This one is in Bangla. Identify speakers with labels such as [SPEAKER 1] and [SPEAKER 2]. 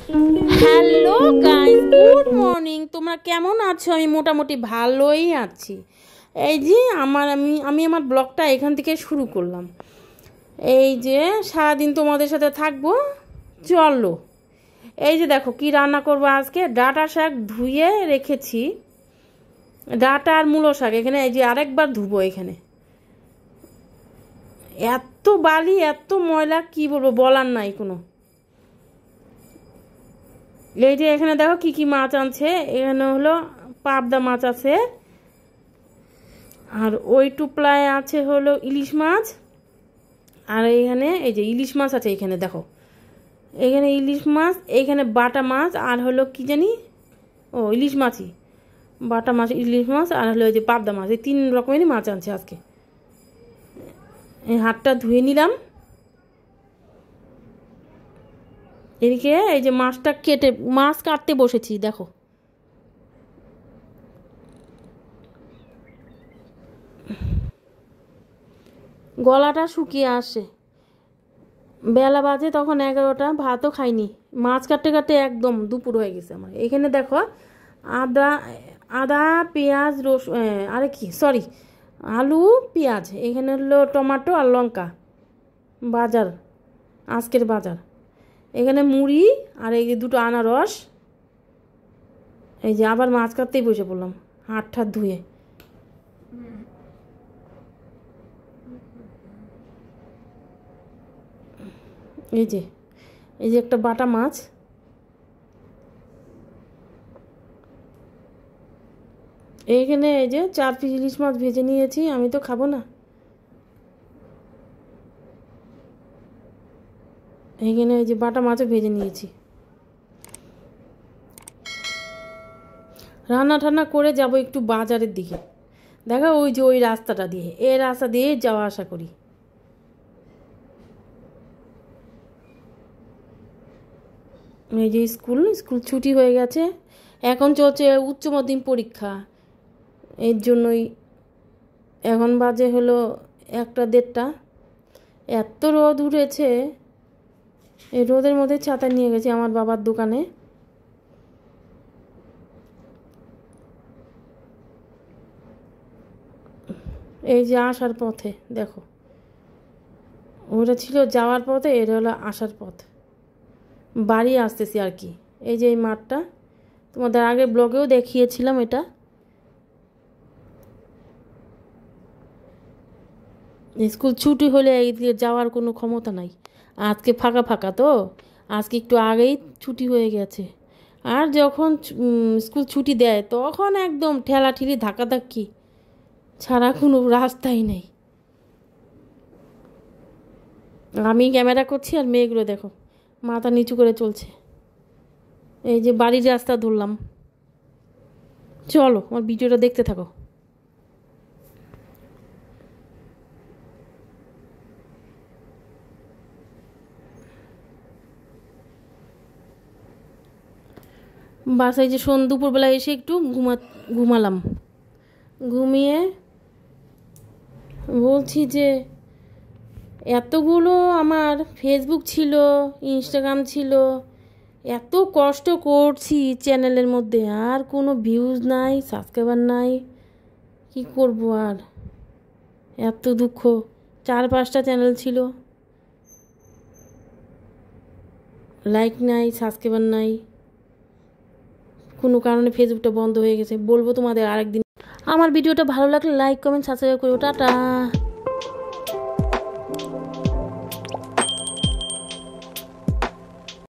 [SPEAKER 1] Hello guys, good morning. তোমরা কেমন আছো? আমি মোটামুটি ভালোই আছি। এই যে আমি আমার ব্লগটা এখান থেকে শুরু করলাম। এই যে সারাদিন তোমাদের সাথে থাকবো, চলো। এই যে দেখো কি রান্না করবো আজকে। ডাঁটা শাক ধুয়ে রেখেছি, ডাঁটা আর মূলো শাক। এখানে এই যে আরেকবার ধুবো। এখানে এত বালি, এত ময়লা, কি বলবো, বলার নাই কোনো। এই যে এখানে দেখো কি কি মাছ আনছে। এখানে হলো পাবদা মাছ আছে, আর ওই টুপলায় আছে হলো ইলিশ মাছ। আর এইখানে এই যে ইলিশ মাছ আছে। এখানে দেখো, এখানে ইলিশ মাছ, এইখানে বাটা মাছ, আর হলো কি জানি, ও ইলিশ মাছই, বাটা মাছ, ইলিশ মাছ, আর হলো ওই যে পাবদা মাছ। এই 3 রকমেরই মাছ আনছে আজকে। এই হাতটা ধুয়ে নিলাম। এদিকে এই যে মাছ কাটতে বসেছি, দেখো। গলাটা শুকিয়ে আসে, বেলা বাজে তখন 11টা, ভাতও খাইনি। মাছ কাটতে কাটতে একদম দুপুর হয়ে গেছে আমার। এখানে দেখো আদা আদা পেঁয়াজ রসুন, আরে কি সরি, আলু পেঁয়াজ, এখানে হলো টমেটো আর লঙ্কা, বাজার, আজকের বাজার। এখানে মুড়ি, আর এই যে 2টো আনারস। এই যে আবার মাছ কাটতেই বসে পড়লাম, হাত ঠাত ধুয়ে। এই যে এই যে একটা বাটা মাছ। এইখানে এই যে 4 পিস ইলিশ মাছ ভেজে নিয়েছি, আমি তো খাবো না। এইখানে এই যে বাটা মাছও ভেজে নিয়েছি। রান্না টান্না করে যাব একটু বাজারের দিকে। দেখো ওই যে ওই রাস্তাটা দিয়ে, এই রাস্তা দিয়ে যাওয়া আসা করি। এই যে স্কুল ছুটি হয়ে গেছে, এখন চলছে উচ্চ মাধ্যমিক পরীক্ষা। এর জন্যই এখন বাজে হলো 1টা 1:30। এত রোদ উঠেছে, এই রোদের মধ্যে ছাতা নিয়ে গেছি আমার বাবার দোকানে। এই যে আসার পথে দেখো, ওটা ছিল যাওয়ার পথে, এটা হলো আসার পথ, বাড়ি আসতেছি আর কি। এই যে এই মাঠটা তোমাদের আগে ব্লগেও দেখিয়েছিলাম। এটা স্কুল ছুটি হলে এই দিয়ে যাওয়ার কোনো ক্ষমতা নাই। আজকে ফাঁকা ফাঁকা তো, আজকে একটু আগেই ছুটি হয়ে গেছে। আর যখন স্কুল ছুটি দেয় তখন একদম ঠেলাঠেলি ধাক্কাধাক্কি ছাড়া কোনো রাস্তাই নেই। আমি ক্যামেরা করছি আর মেয়েগুলো দেখো মাথা নিচু করে চলছে। এই যে বাড়ির রাস্তা ধরলাম, চলো আমার ভিডিওটা দেখতে থাকো। বাসায় যে দুপুরবেলা এসে একটু ঘুমালাম। ঘুমিয়ে বলছি যে এতগুলো আমার ফেসবুক ছিল, ইনস্টাগ্রাম ছিল, এত কষ্ট করছি চ্যানেলের মধ্যে, আর কোনো ভিউজ নাই, সাবস্ক্রাইবার নাই, কি করব আর। এত দুঃখ। 4-5টা চ্যানেল ছিল, লাইক নাই, সাবস্ক্রাইবার নাই, কোনো কারণে ফেসবুকটা বন্ধ হয়ে গেছে। বলবো তোমাদের আরেকদিন। আমার ভিডিওটা ভালো লাগলে লাইক কমেন্ট সাবস্ক্রাইব করো। টাটা।